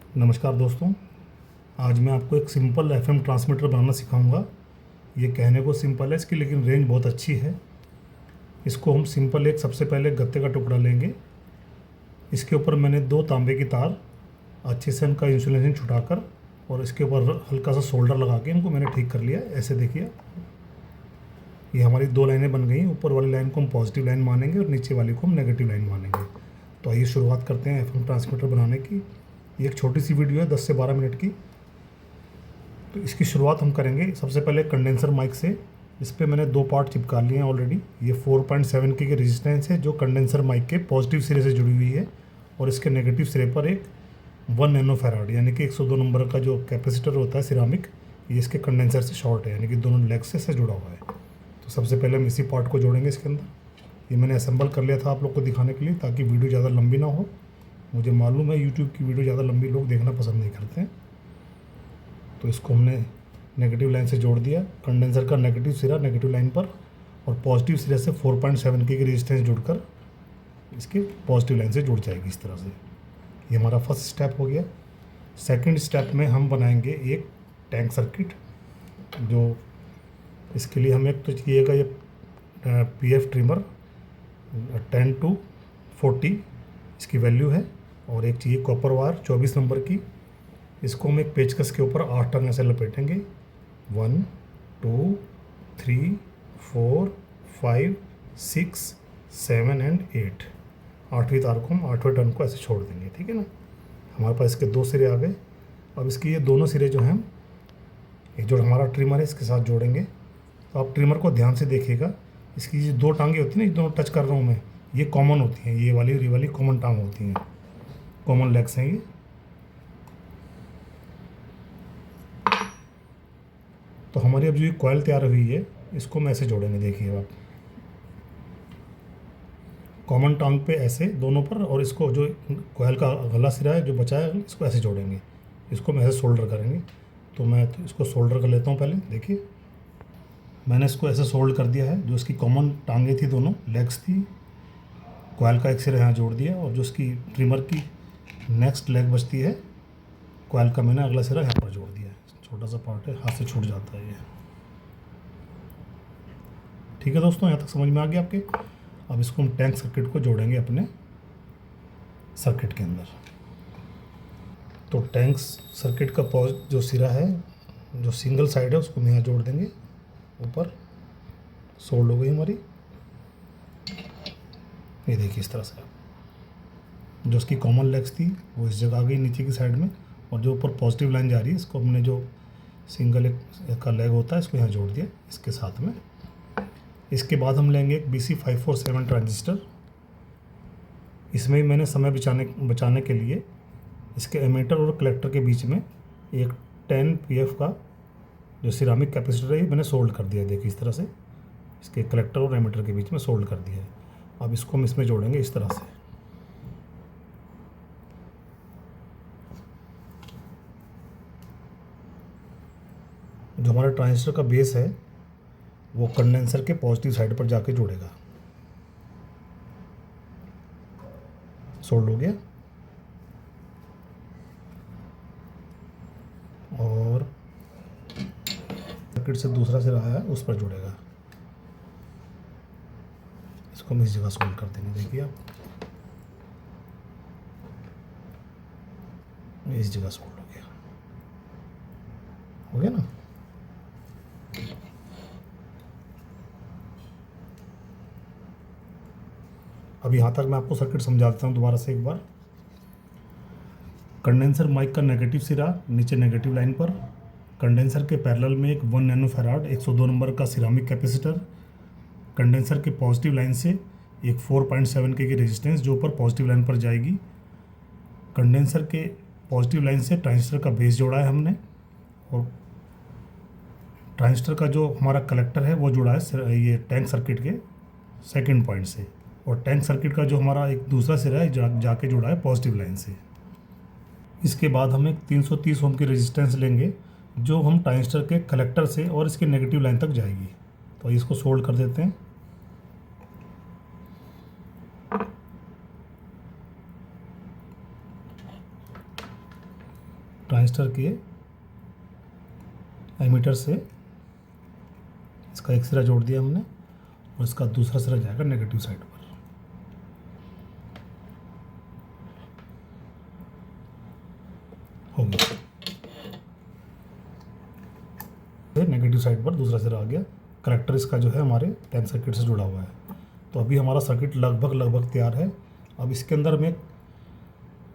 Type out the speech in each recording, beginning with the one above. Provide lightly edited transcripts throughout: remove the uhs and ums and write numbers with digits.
नमस्कार दोस्तों। आज मैं आपको एक सिंपल एफएम ट्रांसमीटर बनाना सिखाऊंगा। ये कहने को सिंपल है इसकी, लेकिन रेंज बहुत अच्छी है। इसको हम सिंपल एक सबसे पहले गत्ते का टुकड़ा लेंगे। इसके ऊपर मैंने 2 तांबे की तार अच्छे से इनका इंसुलेशन छुटाकर और इसके ऊपर हल्का सा सोल्डर लगा के इनको मैंने ठीक कर लिया। ऐसे देखिए, ये हमारी 2 लाइनें बन गई। ऊपर वाली लाइन को हम पॉजिटिव लाइन मानेंगे और नीचे वाली को हम नेगेटिव लाइन मानेंगे। तो आइए शुरुआत करते हैं एफएम ट्रांसमीटर बनाने की। ये एक छोटी सी वीडियो है 10 से 12 मिनट की। तो इसकी शुरुआत हम करेंगे सबसे पहले कंडेंसर माइक से। इस पर मैंने 2 पार्ट चिपका लिए हैं ऑलरेडी। ये 4.7 के रेजिस्टेंस है जो कंडेंसर माइक के पॉजिटिव सिरे से जुड़ी हुई है, और इसके नेगेटिव सिरे पर एक 1 नैनो फैराड यानी कि 102 नंबर का जो कैपेसिटर होता है सिरामिक, ये इसके कंडेंसर से शॉर्ट है, यानी कि दोनों लेग से जुड़ा हुआ है। तो सबसे पहले हम इसी पार्ट को जोड़ेंगे इसके अंदर। ये मैंने असेंबल कर लिया था आप लोग को दिखाने के लिए, ताकि वीडियो ज़्यादा लंबी ना हो। मुझे मालूम है यूट्यूब की वीडियो ज़्यादा लंबी लोग देखना पसंद नहीं करते हैं। तो इसको हमने नेगेटिव लाइन से जोड़ दिया। कंडेंसर का नेगेटिव सिरा नेगेटिव लाइन पर और पॉजिटिव सिरे से 4.7 के रेजिस्टेंस जुड़कर इसके पॉजिटिव लाइन से जुड़ जाएगी इस तरह से। ये हमारा फर्स्ट स्टेप हो गया। सेकंड स्टेप में हम बनाएंगे एक टैंक सर्किट। जो इसके लिए हमें तो चाहिएगा ये पीएफ ट्रिमर 10 to 40 इसकी वैल्यू है, और एक चाहिए कॉपर वायर 24 नंबर की। इसको हम एक पेचकस के ऊपर 8 टर्न ऐसे लपेटेंगे। 1 2 3 4 5 6 7 एंड 8। 8वीं तार को हम 8वें टर्न को ऐसे छोड़ देंगे, ठीक है ना। हमारे पास इसके 2 सिरे आ गए। अब इसके ये दोनों सिरे जो हैं, एक जो हमारा ट्रिमर है इसके साथ जोड़ेंगे। तो आप ट्रिमर को ध्यान से देखिएगा। इसकी जो 2 टांगें होती हैं ना, ये दोनों टच कर रहा हूँ मैं, ये कॉमन होती हैं। ये वाली कॉमन टांग होती हैं, कॉमन लेग्स हैं ये। तो हमारी अब जो ये कॉइल तैयार हुई है, इसको हम ऐसे जोड़ेंगे। देखिए आप, कॉमन टांग पे ऐसे दोनों पर, और इसको जो कॉइल का अगला सिरा है जो बचा है, इसको ऐसे जोड़ेंगे। इसको हम ऐसे सोल्डर करेंगे। तो मैं इसको सोल्डर कर लेता हूँ पहले। देखिए, मैंने इसको ऐसे सोल्ड कर दिया है। जो इसकी कॉमन टांगें थी, दोनों लेग्स थी, कॉइल का एक सिरा यहाँ जोड़ दिया, और जो उसकी ट्रिमर की नेक्स्ट लेग बचती है, कॉइल का मैंने अगला सिरा यहाँ पर जोड़ दिया है। छोटा सा पार्ट है, हाथ से छूट जाता है ये। ठीक है दोस्तों, यहाँ तक समझ में आ गया आपके। अब इसको हम टैंक सर्किट को जोड़ेंगे अपने सर्किट के अंदर। तो टैंक सर्किट का जो सिरा है, जो सिंगल साइड है, उसको हम यहाँ जोड़ देंगे। ऊपर सोल्ड हो गई हमारी। ये देखिए इस तरह से। जो उसकी कॉमन लेग्स थी वो इस जगह आ गई नीचे की साइड में, और जो ऊपर पॉजिटिव लाइन जा रही है, इसको हमने जो सिंगल एक का लेग होता है, इसको यहाँ जोड़ दिया इसके साथ में। इसके बाद हम लेंगे एक BC547 ट्रांजिस्टर। इसमें भी मैंने समय बचाने के लिए इसके एमीटर और कलेक्टर के बीच में एक 10 PF का जो सिरामिक कैपेसिटर है, ये मैंने सोल्ड कर दिया है। देखिए इस तरह से इसके कलेक्टर और एमीटर के बीच में सोल्ड कर दिया है। अब इसको हम इसमें जोड़ेंगे इस तरह से। जो हमारा ट्रांजिस्टर का बेस है, वो कंडेंसर के पॉजिटिव साइड पर जाके जुड़ेगा। सोल्ड हो गया। और सर्किट से दूसरा सिरा है, उस पर जुड़ेगा। इसको हम इस जगह सोल्ड कर देंगे। देखिए आप, इस जगह सोल्ड हो गया ना। अब यहाँ तक मैं आपको सर्किट समझा देता हूँ दोबारा से एक बार। कंडेंसर माइक का नेगेटिव सिरा नीचे नेगेटिव लाइन पर, कंडेंसर के पैरेलल में एक 1 नैनो फैराड 102 नंबर का सिरामिक कैपेसिटर, कंडेंसर के पॉजिटिव लाइन से एक 4.7 के रेजिस्टेंस जो ऊपर पॉजिटिव लाइन पर जाएगी। कंडेंसर के पॉजिटिव लाइन से ट्रांजिस्टर का बेस जोड़ा है हमने, और ट्रांजिस्टर का जो हमारा कलेक्टर है वो जुड़ा है ये टैंक सर्किट के सेकंड पॉइंट से, और टैंक सर्किट का जो हमारा एक दूसरा सिरा है जाके जुड़ा है पॉजिटिव लाइन से। इसके बाद हम एक 330 ओम की रेजिस्टेंस लेंगे, जो हम ट्रांजिस्टर के कलेक्टर से और इसके नेगेटिव लाइन तक जाएगी। तो इसको सोल्ड कर देते हैं। ट्रांजिस्टर के एमीटर से इसका एक सिरा जोड़ दिया हमने और इसका दूसरा सिरा जाएगा नेगेटिव साइड पर। हो गया, नेगेटिव साइड पर दूसरा सिरा आ गया। कलेक्टर इसका जो है हमारे टैंक सर्किट से जुड़ा हुआ है। तो अभी हमारा सर्किट लगभग तैयार है। अब इसके अंदर में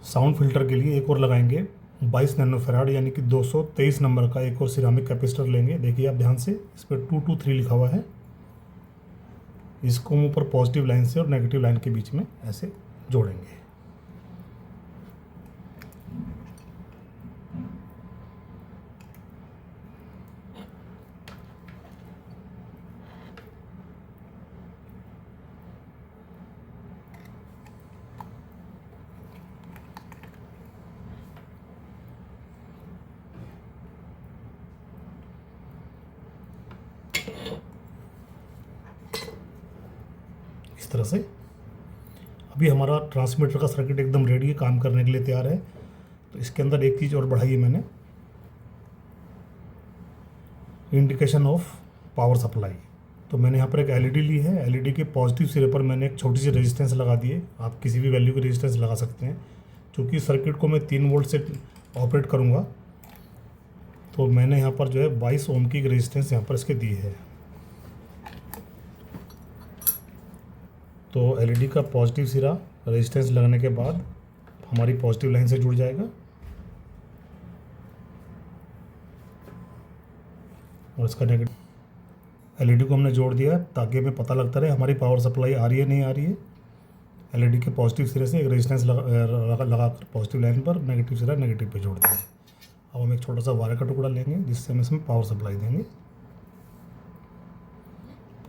साउंड फिल्टर के लिए एक और लगाएंगे 22 नैनोफैराड यानी कि 223 नंबर का एक और सिरामिक कैपेसिटर लेंगे। देखिए आप ध्यान से, इस पर 223 लिखा हुआ है। इसको हम ऊपर पॉजिटिव लाइन से और नेगेटिव लाइन के बीच में ऐसे जोड़ेंगे। इस तरह से अभी हमारा ट्रांसमीटर का सर्किट एकदम रेडी है, काम करने के लिए तैयार है। तो इसके अंदर एक चीज़ और बढ़ाई है मैंने, इंडिकेशन ऑफ पावर सप्लाई। तो मैंने यहाँ पर एक एलईडी ली है। एलईडी के पॉजिटिव सिरे पर मैंने एक छोटी सी रेजिस्टेंस लगा दी है। आप किसी भी वैल्यू की रेजिस्टेंस लगा सकते हैं। क्योंकि सर्किट को मैं 3 वोल्ट से ऑपरेट करूँगा, तो मैंने यहाँ पर जो है 22 ओम की रेजिस्टेंस यहाँ पर इसके दी है। तो एलईडी का पॉजिटिव सिरा रेजिस्टेंस लगने के बाद हमारी पॉजिटिव लाइन से जुड़ जाएगा और इसका नेगेटिव। एलईडी को हमने जोड़ दिया ताकि हमें पता लगता रहे हमारी पावर सप्लाई आ रही है नहीं आ रही है। एलईडी के पॉजिटिव सिरे से एक रेजिस्टेंस लगाकर पॉजिटिव लाइन पर, नेगेटिव सिरा नेगेटिव पे जोड़ देंगे। अब हम एक छोटा सा वायर का टुकड़ा लेंगे जिससे हम इसमें पावर सप्लाई देंगे।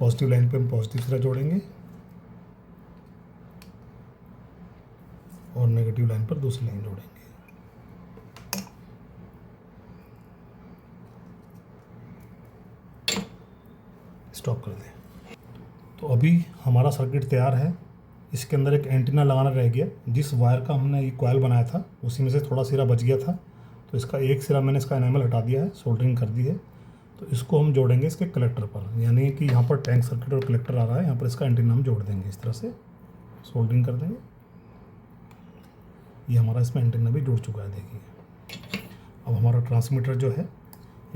पॉजिटिव लाइन पे हम पॉजिटिव सिरा जोड़ेंगे और नेगेटिव लाइन पर दूसरी लाइन जोड़ेंगे। स्टॉप कर दें। तो अभी हमारा सर्किट तैयार है। इसके अंदर एक एंटीना लगाना रह गया। जिस वायर का हमने ये कॉइल बनाया था उसी में से थोड़ा सिरा बच गया था, तो इसका एक सिरा मैंने इसका एनामल हटा दिया है, सोल्डरिंग कर दी है। तो इसको हम जोड़ेंगे इसके कलेक्टर पर, यानी कि यहाँ पर टैंक सर्किट और कलेक्टर आ रहा है, यहाँ पर इसका एंटीना हम जोड़ देंगे। इस तरह से सोल्डरिंग कर देंगे। ये हमारा इसमें एंटीना भी जुड़ चुका है। देखिए अब हमारा ट्रांसमीटर जो है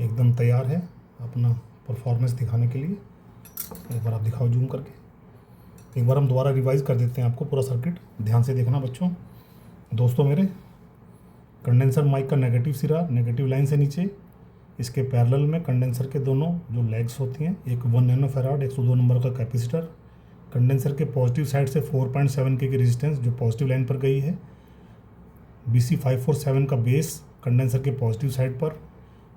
एकदम तैयार है अपना परफॉर्मेंस दिखाने के लिए। एक बार आप दिखाओ जूम करके। एक बार हम दोबारा रिवाइज कर देते हैं आपको पूरा सर्किट। ध्यान से देखना बच्चों। दोस्तों मेरे, कंडेंसर माइक का नेगेटिव सिरा नेगेटिव लाइन से नीचे, इसके पैरेलल में कंडेंसर के दोनों जो लेग्स होती हैं, एक 1 नैनोफैराड 102 नंबर का कैपेसिटर, कंडेंसर के पॉजिटिव साइड से 4.7 के की रेजिस्टेंस जो पॉजिटिव लाइन पर गई है, BC547 का बेस कंडेंसर के पॉजिटिव साइड पर,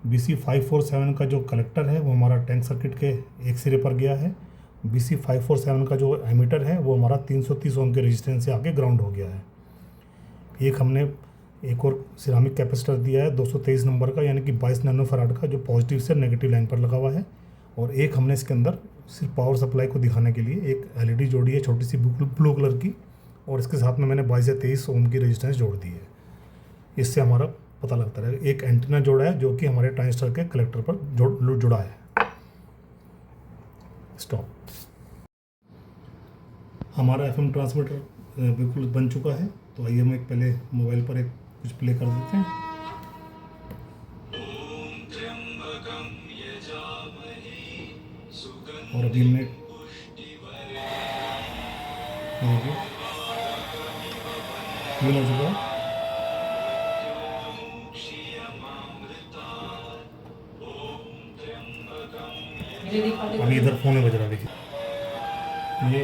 BC547 का जो कलेक्टर है वो हमारा टैंक सर्किट के एक सिरे पर गया है, BC547 का जो एमीटर है वो हमारा 330 ओम के रेजिस्टेंस से आगे ग्राउंड हो गया है। एक हमने एक और सिरामिक कैपेसिटर दिया है 223 नंबर का, यानी कि 22 नैनोफैराड का, जो पॉजिटिव से नेगेटिव लाइन पर लगा हुआ है। और एक हमने इसके अंदर सिर्फ पावर सप्लाई को दिखाने के लिए एक एलईडी जोड़ी है छोटी सी ब्लू कलर की, और इसके साथ में मैंने 22 या 23 ओम की रेजिस्टेंस जोड़ दी है। इससे हमारा पता लगता है। एक एंटीना जोड़ा है जो कि हमारे ट्रांजिस्टर के कलेक्टर पर जुड़ा है। स्टॉप। हमारा एफएम ट्रांसमीटर बिल्कुल बन चुका है। तो आइए हम एक पहले मोबाइल पर एक कुछ प्ले कर देते हैं। और अभी हमने मिल हो चुका है। अभी इधर फोन में बज रहा है। देखिए ये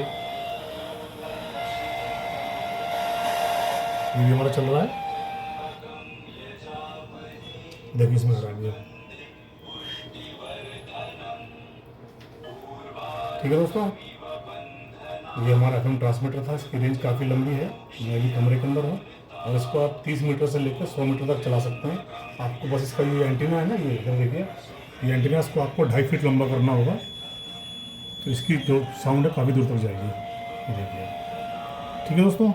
भी हमारा चल रहा है। देखिए इसमें आ रहा है। ठीक है दोस्तों, ये हमारा एफएम ट्रांसमीटर था। इसकी रेंज काफ़ी लंबी है। मैं भी कमरे के अंदर हूँ और इसको आप 30 मीटर से लेकर 100 मीटर तक चला सकते हैं। आपको बस इसका ये एंटीना है ना, ये इधर देखिए, ये एंटीना इसको आपको 2.5 फीट लंबा करना होगा। तो इसकी जो साउंड है काफ़ी दूर तक जाएगी। ये देखिए। ठीक है दोस्तों।